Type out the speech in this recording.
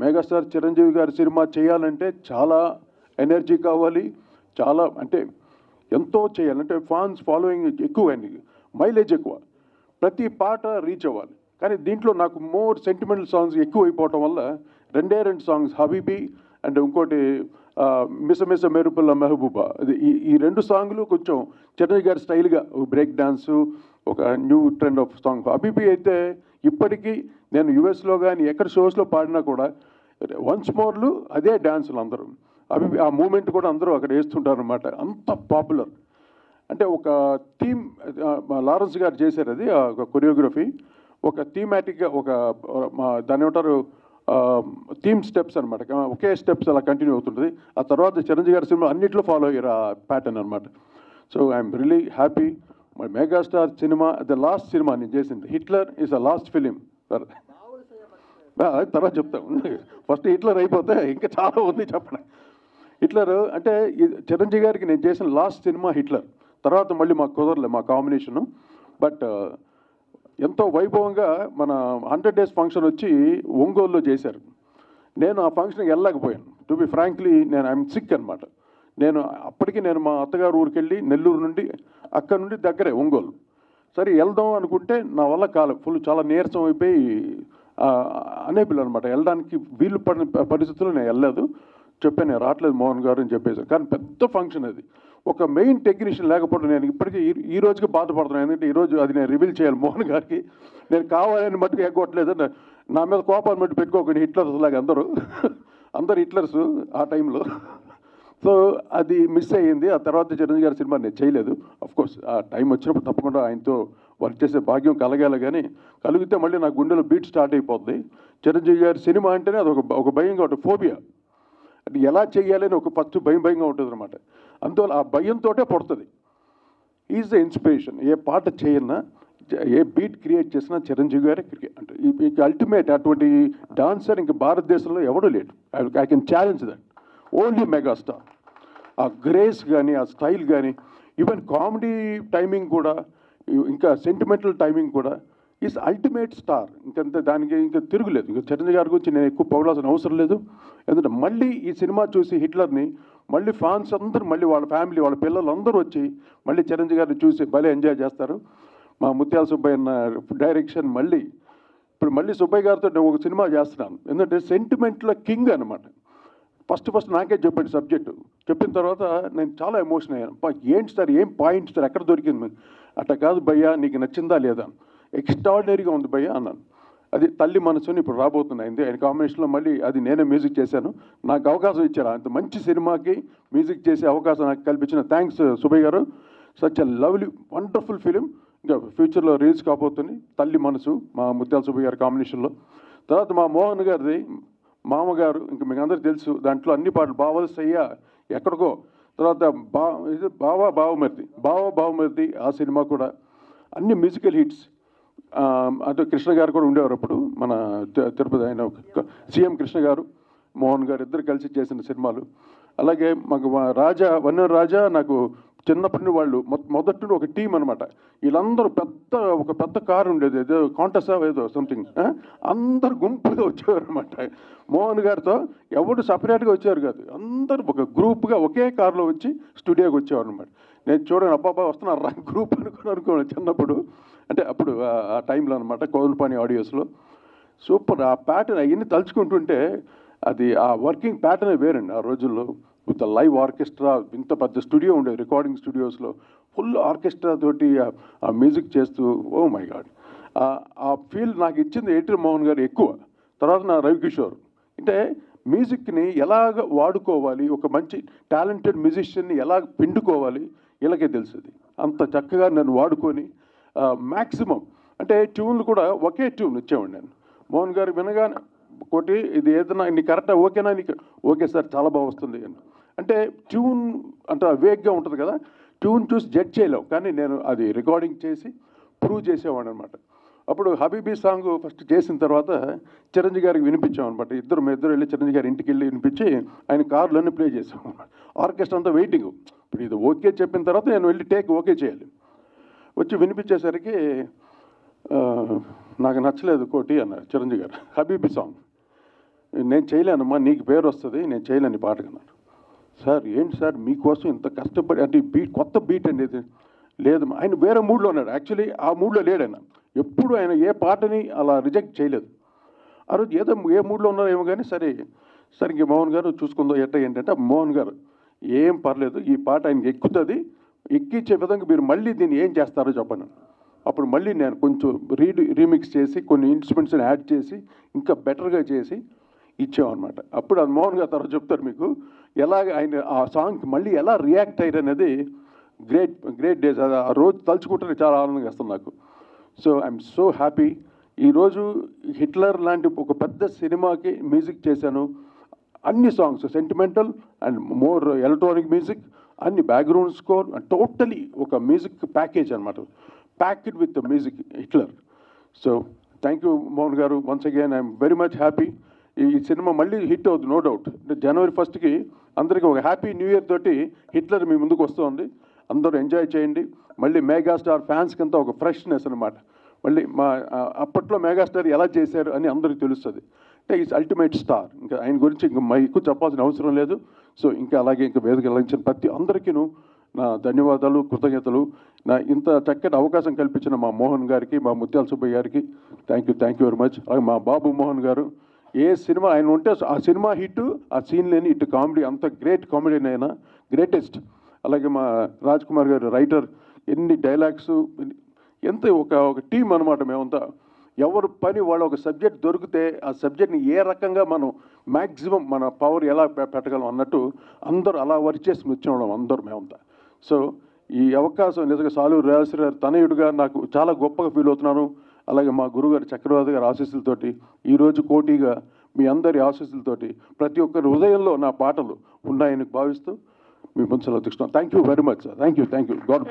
Megastar Chiranjeevi గారి cinema చేయాలంటే చాలా ఎనర్జీ కావాలి, చాలా అంటే ఎంతో చేయాలంటే ఫ్యాన్స్ ఫాలోయింగ్ ఎక్కువ, మైలేజ్ ఎక్కువ, ప్రతి పాట రీచ్ అవ్వాలి. కానీ దీంట్లో నాకు మోర్ సెంటిమెంటల్ సాంగ్స్ ఎక్కువ అయిపోవటం వల్ల రెండు సాంగ్స్ హబీబీ అండ్ ఇంకోటి మిస మిస మెరుపుల మెహబూబా, అది ఈ రెండు సాంగ్లు కొంచెం చిరంజీవి గారి స్టైల్గా బ్రేక్ డాన్సు, ఒక new trend of song. Habibi అయితే ఇప్పటికీ నేను యుఎస్లో కానీ ఎక్కడ షోస్లో పాడినా కూడా వన్స్ మోర్లు అదే డ్యాన్సులు అందరూ. హబీబీ ఆ మూమెంట్ కూడా అందరూ అక్కడ వేస్తుంటారు అనమాట, అంత పాపులర్. అంటే ఒక థీమ్ లారెన్స్ గారు చేశారు, అది ఒక కొరియోగ్రఫీ, ఒక థీమాటిక్గా ఒక దాని ఏమంటారు థీమ్ స్టెప్స్ అనమాట, ఒకే స్టెప్స్ అలా కంటిన్యూ అవుతుంటుంది. ఆ తర్వాత చిరంజీవి గారి సినిమా అన్నింటిలో ఫాలో అయ్యారు ఆ ప్యాటర్న్ అనమాట. So I'm really happy. My megastar cinema the last cinema నేను చేసింది. Hitler is the last film. తర్వాత చెప్తాం, ఫస్ట్ హిట్లర్ అయిపోతే ఇంకా చాలా ఉంది చెప్పండి. హిట్లర్ అంటే చిరంజీవి గారికి నేను చేసిన లాస్ట్ సినిమా హిట్లర్. తర్వాత మళ్ళీ మాకు కుదరలే మా కాంబినేషను. బట్ ఎంతో వైభవంగా మన 100 days ఫంక్షన్ వచ్చి ఒంగోలులో చేశారు. నేను ఆ ఫంక్షన్కి వెళ్ళలేకపోయాను. టు బి ఫ్రాంక్లీ నేను ఐఎమ్ సిక్ అనమాట. అప్పటికి నేను మా అత్తగారు ఊరికి వెళ్ళి నెల్లూరు నుండి అక్కడ నుండి దగ్గరే ఒంగోలు. సరే వెళ్దాం అనుకుంటే నా వల్ల ఫుల్ చాలా నీరసం అయిపోయి అనేబుల్ అనమాట, వెళ్ళడానికి వీలు పడిన పరిస్థితుల్లో నేను వెళ్ళలేదు. చెప్పాను నేను రావట్లేదు మోహన్ గారు అని చెప్పేసి. కానీ పెద్ద ఫంక్షన్ అది, ఒక మెయిన్ టెక్నీషియన్ లేకపోవడం నేను ఇప్పటికీ ఈ రోజుకి బాధపడుతున్నాను. ఎందుకంటే ఈరోజు అది నేను రివీల్ చేయాలి మోహన్ గారికి. నేను కావాలని మట్టుకు ఎగ్గొట్టలేదు, నా మీద కోపాలు మట్టు పెట్టుకోకండి, హిట్లర్స్ లాగా అందరు హిట్లర్స్ ఆ టైంలో. సో అది మిస్ అయ్యింది. ఆ తర్వాత చిరంజీవి గారి సినిమా నేను చేయలేదు. అఫ్కోర్స్ ఆ టైం వచ్చినప్పుడు తప్పకుండా ఆయనతో వర్క్ చేసే భాగ్యం కలగాలి, కానీ కలిగితే మళ్ళీ నా గుండెలో బీట్ స్టార్ట్ అయిపోద్ది. చిరంజీవి గారి సినిమా అంటేనే అది ఒక భయంగా ఉంటుంది, ఫోబియా. అది ఎలా చేయాలని ఒక ఫస్ట్ భయంగా ఉంటుంది అనమాట. అందువల్ల ఆ భయంతో పుడుతుంది. Is the inspiration. ఏ పాట చేయన్నా, ఏ బీట్ క్రియేట్ చేసినా చిరంజీవి గారే అంటే అల్టిమేట్. అటువంటి డాన్సర్ ఇంక భారతదేశంలో ఎవడూ లేడు. I can challenge that. Only megastar. ఆ గ్రేస్ కానీ, ఆ స్టైల్ కానీ, ఈవెన్ కామెడీ టైమింగ్ కూడా, ఇంకా సెంటిమెంటల్ టైమింగ్ కూడా ఈజ్ అల్టిమేట్ స్టార్. ఇంకంతే, దానికి ఇంకా తిరుగులేదు. ఇంకా చిరంజీవి గారి గురించి నేను ఎక్కువ పొగడాల్సిన అవసరం లేదు. ఎందుకంటే మళ్ళీ ఈ సినిమా చూసి హిట్లర్ని మళ్ళీ ఫ్యాన్స్ అందరూ, మళ్ళీ వాళ్ళ ఫ్యామిలీ, వాళ్ళ పిల్లలు అందరూ వచ్చి మళ్ళీ చిరంజీవి గారిని చూసి భలే ఎంజాయ్ చేస్తారు. మా ముత్యాల సుబ్బయ్య అన్న డైరెక్షన్ ఇప్పుడు మళ్ళీ సుబ్బయ్య గారితో నేను ఒక సినిమా చేస్తున్నాను. ఎందుకంటే సెంటిమెంట్లో కింగ్ అనమాట. ఫస్ట్ నాకే చెప్పాడు సబ్జెక్టు. చెప్పిన తర్వాత నేను చాలా ఎమోషన్ అయ్యాను. ఏంటి సార్, ఏం పాయింట్స్ సార్, ఎక్కడ దొరికింది? అట్లా కాదు భయ్యా, నీకు నచ్చిందా లేదా, ఎక్స్ట్రాడినరీగా ఉంది భయ్యా అన్నాను. అది తల్లి మనసుని ఇప్పుడు రాబోతున్నాయింది ఆయన కాంబినేషన్లో. మళ్ళీ అది నేనే మ్యూజిక్ చేశాను. నాకు అవకాశం ఇచ్చారు, అంత మంచి సినిమాకి మ్యూజిక్ చేసే అవకాశం నాకు కల్పించిన థ్యాంక్స్ సుబ్బయ్య గారు. Such a lovely wonderful film. ఇంకా ఫ్యూచర్లో రిలీజ్ కాబోతుంది తల్లి మనసు, మా ముత్యాల సుబ్బయ్య గారి కాంబినేషన్లో. తర్వాత మా మోహన్ గారిది మామగారు, ఇంకా మీకు అందరికీ తెలుసు. దాంట్లో అన్ని పాటలు బావలసయ్య ఎక్కడికో. తర్వాత బావమరిది ఆ సినిమా కూడా అన్ని మ్యూజికల్ హిట్స్. అంటే కృష్ణ గారు కూడా ఉండేవారు అప్పుడు మన తిరుపతి. ఆయన సీఎం కృష్ణ గారు, మోహన్ గారు ఇద్దరు కలిసి చేసిన సినిమాలు. అలాగే మాకు వన్నెర రాజా నాకు చిన్నప్పటి నుండి వాళ్ళు మొదటి నుండి ఒక టీం అనమాట. వీళ్ళందరూ ఒక పెద్ద కారు ఉండేది, ఏదో కాంటెస్ట్ ఏదో సంథింగ్, అందరు గుంపుగా వచ్చేవారు అనమాట. మోహన్ గారితో ఎవరు సపరేట్గా వచ్చేవారు కాదు, అందరూ ఒక గ్రూప్గా ఒకే కారులో వచ్చి స్టూడియోకి వచ్చేవారు అనమాట. నేను చూడండి, అబ్బాబా వస్తున్నారు గ్రూప్ అనుకోను చిన్నప్పుడు. అంటే అప్పుడు ఆ టైంలో అనమాట, కోదలపాని ఆడియోస్లో. సూపర్. ఆ ప్యాటర్న్ అవన్నీ తలుచుకుంటుంటే అది ఆ వర్కింగ్ ప్యాటర్నే వేరండి ఆ రోజుల్లో. విత్ లైవ్ ఆర్కెస్ట్రా, ఇంత పెద్ద స్టూడియో ఉండేది రికార్డింగ్ స్టూడియోస్లో, ఫుల్ ఆర్కెస్ట్రా తోటి ఆ మ్యూజిక్ చేస్తూ, ఓ మై గాడ్. ఆ ఫీల్ నాకు ఇచ్చింది ఏటీఆర్ మోహన్ గారు ఎక్కువ. తర్వాత నా రవికిషోర్. అంటే మ్యూజిక్ని ఎలాగ వాడుకోవాలి, ఒక మంచి టాలెంటెడ్ మ్యూజిషియన్ని ఎలా పిండుకోవాలి వీళ్ళకే తెలుస్తుంది. అంత చక్కగా నన్ను వాడుకొని మ్యాక్సిమం అంటే ట్యూన్లు కూడా ఒకే ట్యూన్ ఇచ్చేవాడిని నేను. మోహన్ గారు వినగానే ఒకటి, ఇది ఏదైనా నీ కరెక్టా, ఓకేనా, నీకు ఓకే సార్ చాలా బాగా వస్తుంది అని. అంటే ట్యూన్ అంటే వేగ్గా ఉంటుంది కదా, ట్యూన్ చూసి జడ్జ్ చేయలేవు. కానీ నేను అది రికార్డింగ్ చేసి ప్రూవ్ చేసేవాడు అనమాట. అప్పుడు హబీబీ సాంగ్ ఫస్ట్ చేసిన తర్వాత చిరంజీవి గారికి వినిపించాం అనమాట. ఇద్దరు వెళ్ళి చిరంజీవి గారి ఇంటికి వెళ్ళి వినిపించి ఆయన కార్లోనే ప్లే చేసాం అనమాట. ఆర్కెస్ట్రా అంతా వెయిటింగ్. ఇప్పుడు ఇది ఓకే చెప్పిన తర్వాత నేను వెళ్ళి టేక్ ఓకే చేయాలి. వచ్చి వినిపించేసరికి నాకు నచ్చలేదు కోటి అన్నారు చిరంజీవి గారు. హబీబీ సాంగ్ నేను చేయలేనమ్మా, నీకు పేరు వస్తుంది, నేను చేయలేను ఈ పాట అన్నారు. సార్ ఏంటి సార్ మీకోసం ఇంత కష్టపడి, అంటే బీట్ కొత్త బీట్ అనేది లేదు. ఆయన వేరే మూడ్లో ఉన్నాడు. యాక్చువల్లీ ఆ మూడ్లో లేడు ఆయన. ఎప్పుడు ఆయన ఏ పాటని అలా రిజెక్ట్ చేయలేదు. ఆ రోజు ఏదో ఏ మూడ్లో ఉన్నారో ఏమో కానీ సరే ఇంక మోహన్ గారు చూసుకుందో ఏంటంటే మోహన్ గారు ఏం పర్లేదు, ఈ పాట ఆయనకి ఎక్కుతుంది, ఎక్కించే విధంగా మీరు మళ్ళీ దీన్ని ఏం చేస్తారో చెప్పండి. అప్పుడు మళ్ళీ నేను కొంచెం రీమిక్స్ చేసి కొన్ని ఇన్స్ట్రుమెంట్స్ని యాడ్ చేసి ఇంకా బెటర్గా చేసి ఇచ్చామన్నమాట. అప్పుడు అది మోహన్ గారు తర్వాత చెప్తారు మీకు ఎలాగ ఆయన ఆ సాంగ్కి మళ్ళీ ఎలా రియాక్ట్ అయ్యారు అనేది. Great days. ఆ రోజు తలుచుకుంటే చాలా ఆనందంగా వస్తుంది నాకు. So I'm so happy. ఈరోజు హిట్లర్ లాంటి ఒక పెద్ద సినిమాకి మ్యూజిక్ చేశాను. అన్ని songs sentimental and more electronic music, అన్ని బ్యాక్గ్రౌండ్ స్కోర్, టోటలీ ఒక మ్యూజిక్ ప్యాకేజ్ అనమాట, packed with music Hitler. So thank you Mohan గారు. Once again I'm very much happy. ఈ సినిమా మళ్ళీ హిట్ అవుతుంది నో డౌట్. జనవరి 1కి అందరికీ ఒక హ్యాపీ న్యూ ఇయర్ తోటి హిట్లర్ మీ ముందుకు వస్తుంది. అందరూ ఎంజాయ్ చేయండి. మళ్ళీ మెగాస్టార్ ఫ్యాన్స్కి అంతా ఒక ఫ్రెష్నెస్ అనమాట. మళ్ళీ అప్పట్లో మెగాస్టార్ ఎలా చేశారు అని అందరికీ తెలుస్తుంది. అంటే ఈజ్ అల్టిమేట్ స్టార్. ఇంకా ఆయన గురించి ఇంకా ఎక్కువ చెప్పాల్సిన అవసరం లేదు. సో ఇంకా అలాగే ఇంకా వేదిక లభించిన ప్రతి అందరికీను నా ధన్యవాదాలు, కృతజ్ఞతలు. నా ఇంత చక్కటి అవకాశం కల్పించిన మా మోహన్ గారికి, మా ముత్యాల సుబ్బయ్య గారికి థ్యాంక్ యూ వెరీ మచ్. అలాగే మా బాబు మోహన్ గారు, ఏ సినిమా ఆయన ఉంటే ఆ సినిమా హిట్, ఆ సీన్ లేని ఇటు కామెడీ, అంత గ్రేట్ కామెడీ అయినా గ్రేటెస్ట్. అలాగే మా రాజ్ కుమార్ గారు రైటర్, ఎన్ని డైలాగ్స్, ఎంత ఒక టీం అనమాట మేమంతా. ఎవరు పని వాళ్ళు ఒక సబ్జెక్ట్ దొరికితే ఆ సబ్జెక్ట్ని ఏ రకంగా మనం మ్యాక్సిమం మన పవర్ ఎలా పెట్టగలం అన్నట్టు అందరూ అలా వర్క్ చేసి వచ్చేవాళ్ళం అందరూ మేమంతా. సో ఈ అవకాశం నిజంగా సాలూరు రేవశ్రీ తనయుడిగా నాకు చాలా గొప్పగా ఫీల్ అవుతున్నాను. అలాగే మా గురుగారు చక్రవర్తి గారి ఆశీస్సులతోటి, ఈరోజు కోటిగా మీ అందరి ఆశీస్సులతోటి ప్రతి ఒక్కరి హృదయంలో నా పాటలు ఉన్నాయని భావిస్తూ మీ ముందు సెలవు తీసుకున్నాను. Thank you very much sir. Thank you. God